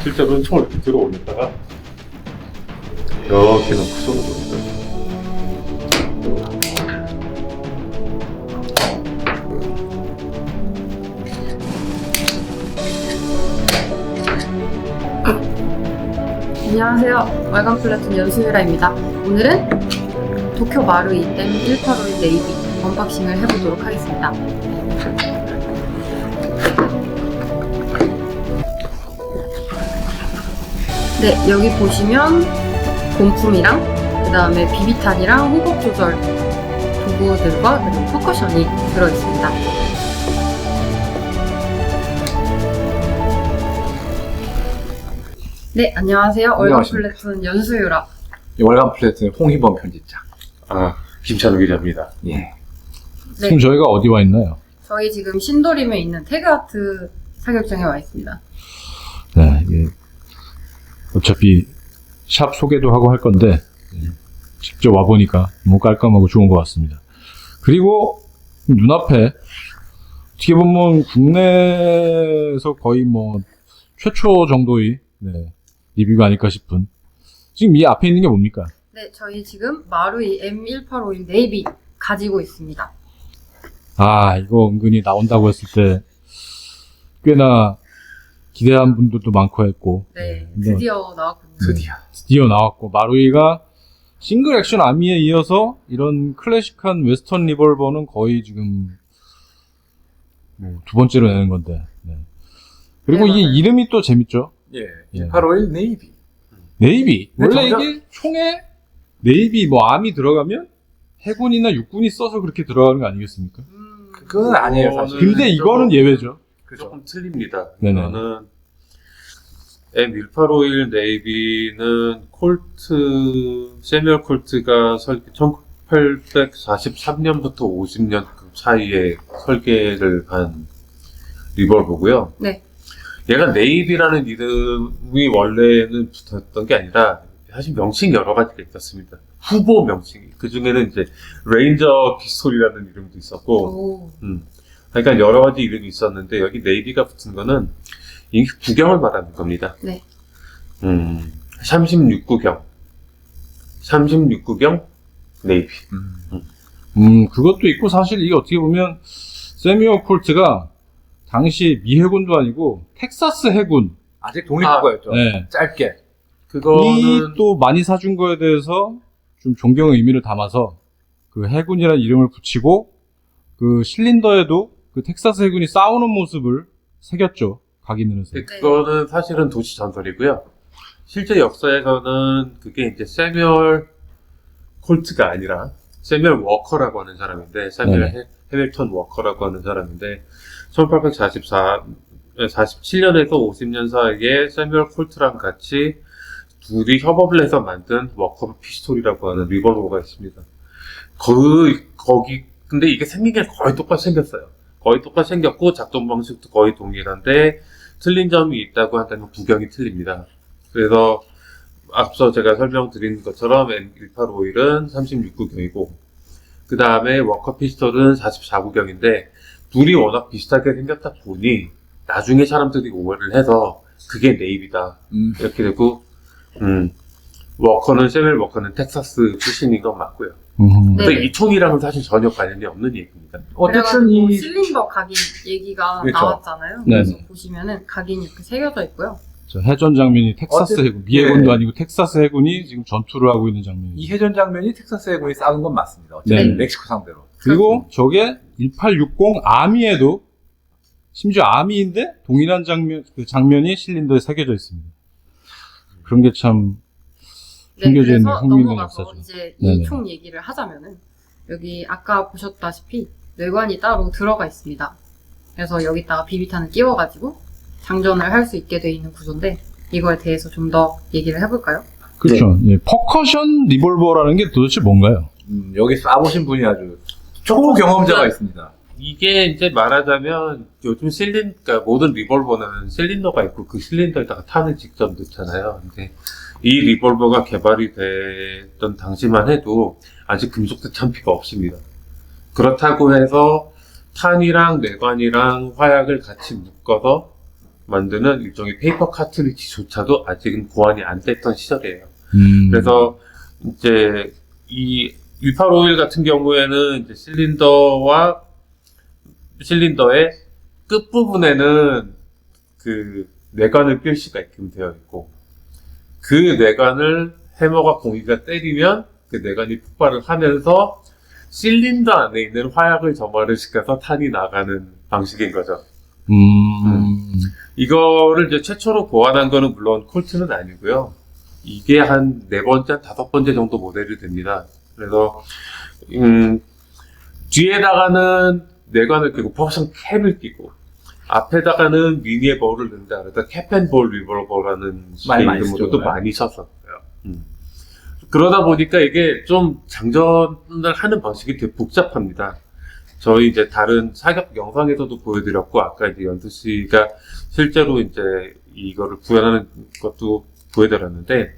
실제로는 총을 들어 올렸다가 이렇게 놓고 쏘는 겁니다. 안녕하세요. 월간 플래툰 연수유라입니다. 오늘은 도쿄 마루이 M1851 네이비 언박싱을 해보도록 하겠습니다. 네, 여기 보시면 본품이랑 그 다음에 비비탄이랑 호흡 조절 도구들과 그리고 퍼커션이 들어있습니다. 네, 안녕하세요. 월간 안녕하십니까. 플래툰 연수유라. 월간 플래툰 홍희범 편집장. 김찬우 기자입니다. 예. 네, 지금 저희가 어디 와 있나요? 저희 지금 신도림에 있는 태그아트 사격장에 와 있습니다. 네, 이게 어차피 샵 소개도 하고 할 건데 직접 와 보니까 너무 깔끔하고 좋은 것 같습니다. 그리고 눈앞에 어떻게 보면 국내에서 거의 뭐 최초 정도의 리뷰가 아닐까 싶은, 지금 이 앞에 있는 게 뭡니까? 네, 저희 지금 마루이 M1851 네이비 가지고 있습니다. 이거 은근히 나온다고 했을 때 꽤나 기대한 분들도 많고 했고, 네, 네. 드디어 나왔군요. 드디어 나왔고, 마루이가 싱글 액션 아미에 이어서 이런 클래식한 웨스턴 리볼버는 거의 지금 뭐 두 번째로 내는 건데. 네. 그리고 네, 이게 맞아요. 이름이 또 재밌죠. 예. 예. 1851 네이비. 네이비. 네, 원래 정작- 이게 총에 네이비 뭐 암이 들어가면 해군이나 육군이 써서 그렇게 들어가는 거 아니겠습니까? 그건 아니에요, 사실. 근데 이거는 예외죠. 그죠. 조금 틀립니다. 네네. 이거는 M1851 네이비는 콜트, 세뮤얼 콜트가 1843년부터 50년 사이에 설계를 한 리볼버고요. 네. 얘가 네이비라는 이름이 원래는 붙었던 게 아니라 사실 명칭이 여러 가지가 있었습니다. 후보 명칭이. 그 중에는 이제 레인저 피스톨이라는 이름도 있었고, 오, 그러니까 여러 가지 이름이 있었는데 여기 네이비가 붙은 거는 이 구경을 말하는 겁니다. 네. 36구경. 36구경 네이비. 그것도 있고, 사실 이게 어떻게 보면 세뮤얼 콜트가 당시 미 해군도 아니고 텍사스 해군 아직 독립국가였죠. 네. 짧게. 이 그거는 또 많이 사준 거에 대해서 좀 존경의 의미를 담아서 그 해군이라는 이름을 붙이고, 그 실린더에도 그 텍사스 해군이 싸우는 모습을 새겼죠, 각인을 해서. 그거는 사실은 도시 전설이고요. 실제 역사에서는 그게 이제 세뮤얼 콜트가 아니라 세뮤얼 워커라고 하는 사람인데, 세뮤얼 해밀턴 워커라고 하는 사람인데, 1847년에서 50년 사이에 세뮤얼 콜트랑 같이 둘이 협업을 해서 만든 워커 피스톨이라고 하는 리볼버가 있습니다. 근데 이게 생긴 게 거의 똑같이 생겼어요. 거의 똑같이 생겼고, 작동 방식도 거의 동일한데, 틀린 점이 있다고 한다면 구경이 틀립니다. 그래서, 앞서 제가 설명드린 것처럼 M1851은 36구경이고, 그 다음에 워커 피스톨은 44구경인데, 둘이 워낙 비슷하게 생겼다 보니, 나중에 사람들이 오해를 해서, 그게 네이비다. 이렇게 되고, 세뮤얼 워커는 텍사스 출신인 건 맞고요. 네. 근데 이 총이랑은 사실 전혀 관련이 없는 얘기입니다. 어쨌든 그래가지고 이 실린더 각인 얘기가 그렇죠. 나왔잖아요. 네. 그래서 보시면은 각인이 이렇게 새겨져 있고요. 저 해전 장면이 텍사스 어쨌든- 해군, 미 해군도 예. 아니고 텍사스 해군이 지금 전투를 하고 있는 장면이죠. 이 해전 장면이 텍사스 해군이 싸운 건 맞습니다. 어쨌든 네. 멕시코 상대로. 그리고 저게 1860 아미에도, 심지어 아미인데 동일한 장면이 실린더에 새겨져 있습니다. 그런 게 참 네, 숨겨져 있는 그래서 흥미있는 넘어가서 역사죠. 이제 네네. 이 총 얘기를 하자면은 여기 아까 보셨다시피 뇌관이 따로 들어가 있습니다. 그래서 여기다가 비비탄을 끼워가지고 장전을 할 수 있게 돼 있는 구조인데 이거에 대해서 좀 더 얘기를 해볼까요? 그렇죠. 예, 퍼커션 리볼버라는 게 도대체 뭔가요? 여기 쏴보신 분이 아주 초보 경험자가 있습니다. 이게 이제 말하자면 요즘 그러니까 모든 리볼버는 실린더가 있고 그 실린더에다가 탄을 직접 넣잖아요. 근데 이 리볼버가 개발이 됐던 당시만 해도 아직 금속 대참피가 없습니다. 그렇다고 해서 탄이랑 뇌관이랑 화약을 같이 묶어서 만드는 일종의 페이퍼 카트리지조차도 아직은 고안이 안 됐던 시절이에요. 그래서 이제 이 1851 같은 경우에는 이제 실린더의 끝부분에는 그 내관을 낄 수가 있게끔 되어 있고, 그 내관을 해머가 공기가 때리면 그 내관이 폭발을 하면서 실린더 안에 있는 화약을 점화를 시켜서 탄이 나가는 방식인 거죠. 이거를 이제 최초로 고안한 거는 물론 콜트는 아니고요. 이게 한 4번째, 5번째 정도 모델이 됩니다. 그래서 뒤에다가는 내관을 끼고 퍼션 캡을 끼고 앞에다가는 미니의 볼을 넣는다. 그래서 캡앤볼 리볼버라는 많이 이름으로도 쓰죠. 많이 썼었어요. 그러다 보니까 이게 좀 장전을 하는 방식이 되게 복잡합니다. 저희 이제 다른 사격 영상에서도 보여드렸고, 아까 이제 연수 씨가 실제로 이제 이거를 구현하는 것도 보여드렸는데,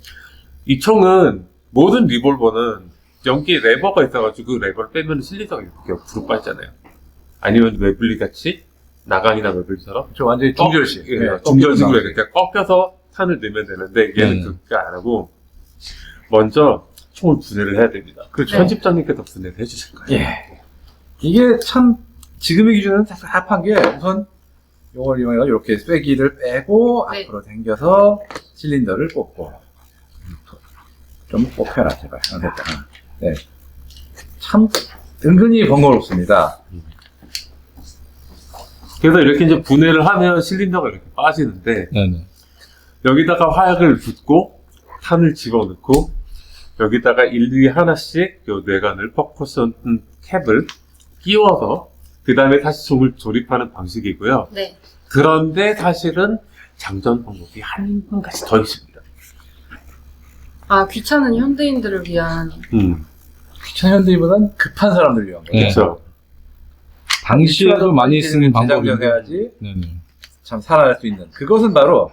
이 총은 모든 리볼버는 연기에 레버가 있어가지고 그 레버를 빼면 실리더가 이렇게 옆으로 빠지잖아요. 아니면 웨블리 같이 나강이나 웨블리처럼 저 완전히 중절식. 중절식으로 이렇게 꺾여서 탄을 넣으면 되는데 얘는 그렇게 안 하고 먼저 총을 분해를 해야 됩니다. 그렇죠. 편집장님께서 분해를 해주실 거예요. 예. 이게 참 지금의 기준은 답답한 게 우선 이걸 이용해서 이렇게 쐐기를 빼고 네. 앞으로 당겨서 실린더를 뽑고 좀 뽑혀라 제발. 됐다. 네. 참 은근히 번거롭습니다. 그래서 이렇게 이제 분해를 하면 실린더가 이렇게 빠지는데 네네. 여기다가 화약을 붓고 탄을 집어넣고 여기다가 일일이 하나씩 요 뇌관을 퍼커션 캡을 끼워서 그 다음에 다시 총을 조립하는 방식이고요. 네. 그런데 사실은 장전 방법이 한 가지 더 있습니다. 아, 귀찮은 현대인들을 위한. 귀찮은 현대인보단 급한 사람들 위한 거예요. 네. 그렇죠. 당시에도 많이 쓰는 방법이 재장전해야지 네네. 참 살아날 수 있는 그것은 바로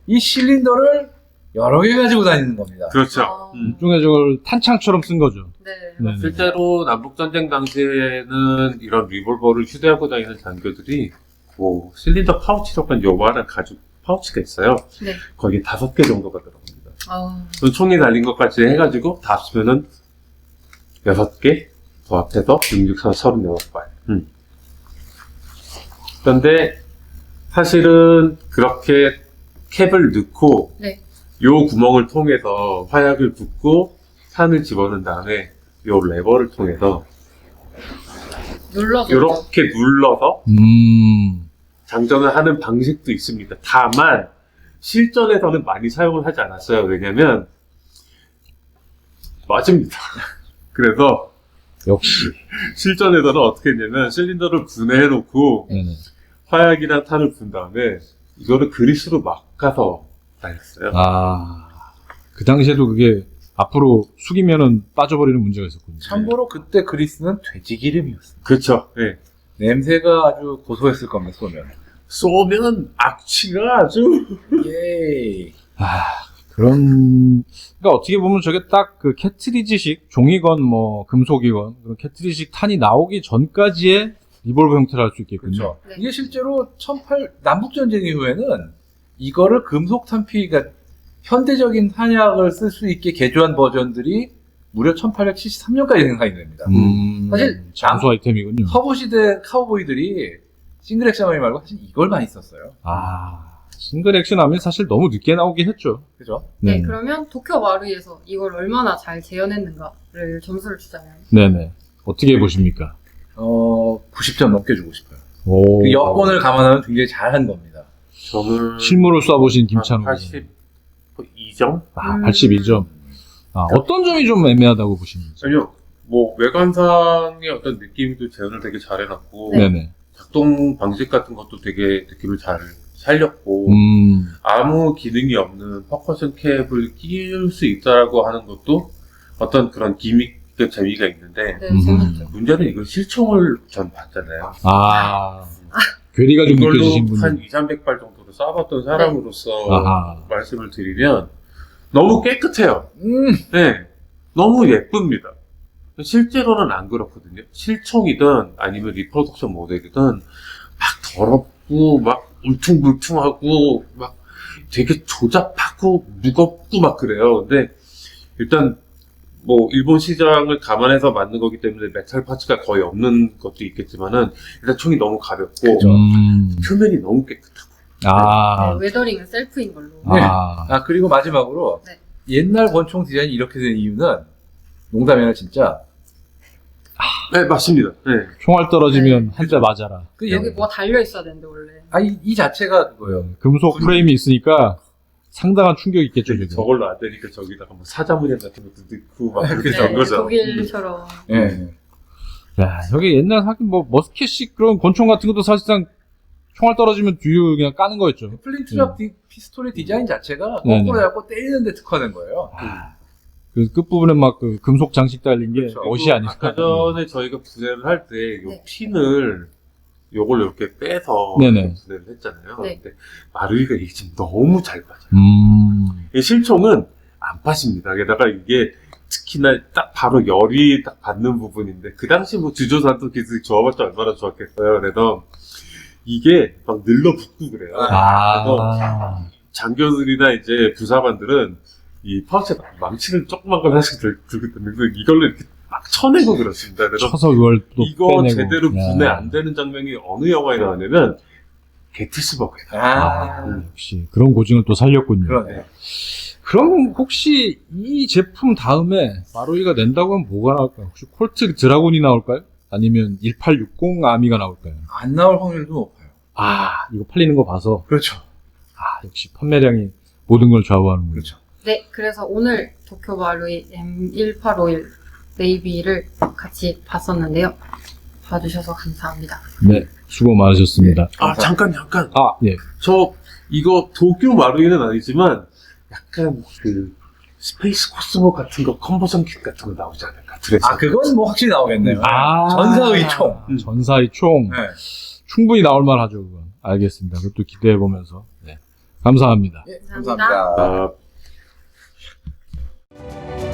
이 실린더를 여러 개 가지고 다니는 겁니다. 그렇죠. 아. 일종의 저걸 탄창처럼 쓴 거죠. 네. 네네. 실제로 남북전쟁 당시에는 이런 리볼버를 휴대하고 다니는 장교들이 뭐 실린더 파우치라고 요만한 가죽 파우치가 있어요. 네. 거기에 5개 정도가 들어갑니다. 아, 총이 달린 것까지 해가지고 다 합치면은 6개 더 합해서 6, 6, 4, 36발. 그런데 사실은 그렇게 캡을 넣고 네. 요 구멍을 통해서 화약을 붓고 탄을 집어넣은 다음에 요 레버를 통해서 눌러서. 이렇게 눌러서 장전을 하는 방식도 있습니다. 다만 실전에서는 많이 사용을 하지 않았어요. 왜냐면 맞습니다. 그래서 역시. 실전에서는 어떻게 했냐면 실린더를 분해해 놓고 네네. 화약이나 탄을 분 다음에 이거를 그리스로 막아서 다녔어요. 그 당시에도 그게 앞으로 숙이면은 빠져버리는 문제가 있었군요. 참고로 그때 그리스는 돼지 기름이었습니다. 그렇죠. 네. 냄새가 아주 고소했을 겁니다. 쏘면 악취가 아주 예. 그러니까 어떻게 보면 저게 딱 그 캐트리지식, 종이건 뭐 금속이건 그런 캐트리지식 탄이 나오기 전까지의 리볼버 형태를 할 수 있겠군요. 그렇죠. 네. 이게 실제로 남북전쟁 이후에는 이거를 금속 탄피, 그러니까 현대적인 탄약을 쓸 수 있게 개조한 버전들이 무려 1873년까지 생산이 됩니다. 사실 장수 아이템이군요. 서부시대 카우보이들이 싱글 액션 아미 말고 사실 이걸 많이 썼어요. 싱글 액션 하면 사실 너무 늦게 나오긴 했죠. 그죠? 네, 그러면 도쿄 마루이에서 이걸 얼마나 잘 재현했는가를 점수를 주잖아요. 네네. 어떻게 보십니까? 90점 넘게 주고 싶어요. 오. 그 여건을 감안하면 굉장히 잘한 겁니다. 저는 실물을 쏴보신 김찬호. 82점? 82점. 어떤 점이 좀 애매하다고 보시는지. 아니요. 뭐 외관상의 어떤 느낌도 재현을 되게 잘 해놨고 네네. 작동 방식 같은 것도 되게 느낌을 잘 살렸고 아무 기능이 없는 퍼커션 캡을 끼울 수 있다라고 하는 것도 어떤 그런 기믹의 재미가 있는데 네, 재밌죠. 문제는 이걸 실총을 전 봤잖아요. 괴리가 좀 이걸로 느껴지신 분이. 한 2, 300발 정도를 쏴봤던 사람으로서 아하. 말씀을 드리면 너무 깨끗해요. 네, 너무 예쁩니다. 실제로는 안 그렇거든요. 실총이든 아니면 리프로덕션 모델이든 막 더럽고 막 울퉁불퉁하고 막 되게 조잡하고 무겁고 막 그래요. 근데 일단 뭐 일본 시장을 감안해서 만든 거기 때문에 메탈 파츠가 거의 없는 것도 있겠지만은 일단 총이 너무 가볍고 표면이 너무 깨끗하고 아, 네, 웨더링은 셀프인 걸로. 네. 아, 그리고 마지막으로 네. 옛날 권총 디자인이 이렇게 된 이유는 농담이 아니라 진짜 네 맞습니다. 네. 총알 떨어지면 한 대 맞아라. 그 여기 뭐가 달려 있어야 되는데 원래. 이 자체가 그거예요. 금속 프레임이 있으니까 상당한 충격이 있겠죠, 지금. 저걸로 안 되니까 저기다가 뭐 사자문양 같은 것도 넣고 막 그렇게 그죠, 된 거죠. 독일처럼. 예. 야, 여기 옛날 하긴 뭐 머스켓식 그런 권총 같은 것도 사실상 총알 떨어지면 뒤로 그냥 까는 거였죠. 플린트락 피스톨의 디자인 자체가 네네. 거꾸로 잡고 때리는데 특화된 거예요. 그 끝부분에 막 그 금속 장식 달린 게 그렇죠. 멋이 아닐까. 아까 전에 저희가 분해를 할 때 요 네. 핀을 요걸 이렇게 빼서 네네. 분해를 했잖아요. 네. 근데 마루이가 이게 지금 너무 잘 빠져요. 이 실총은 안 빠집니다. 게다가 이게 특히나 딱 바로 열이 딱 받는 부분인데 그 당시 뭐 주조산도 기술이 좋아봤자 얼마나 좋았겠어요. 그래서 이게 막 늘러붙고 그래요. 아, 장교들이나 이제 부사관들은 이 파우치에 망치를 조그만 걸 하나씩 들고 다니고 이걸로 이렇게 막 쳐내고 그렇습니다. 그래서 쳐서 그걸 또 이거 빼내고. 제대로 분해 야. 안 되는 장면이 어느 영화에 나왔냐면 게티스버그에 나와요. 역시 그런 고증을 또 살렸군요. 그러네. 그럼 혹시 이 제품 다음에 마루이가 낸다고 하면 뭐가 나올까요? 혹시 콜트 드라곤이 나올까요? 아니면 1860 아미가 나올까요? 안 나올 확률도 높아요. 아, 이거 팔리는 거 봐서 그렇죠. 아, 역시 판매량이 모든 걸 좌우하는군요. 그렇죠. 네, 그래서 오늘 도쿄 마루이 M1851 네이비를 같이 봤었는데요. 봐주셔서 감사합니다. 네, 수고 많으셨습니다. 아 잠깐 아, 예. 저 이거 도쿄 마루이는 아니지만 약간 그 스페이스 코스모 같은 거 컨버전 킷 같은 거 나오지 않을까? 드레스. 그건 뭐 확실히 나오겠네요. 아, 전사의 총. 전사의 총. 네. 충분히 나올 만하죠, 그건. 알겠습니다. 그것도 기대해보면서. 네. 감사합니다. 예, 감사합니다. 감사합니다. 아,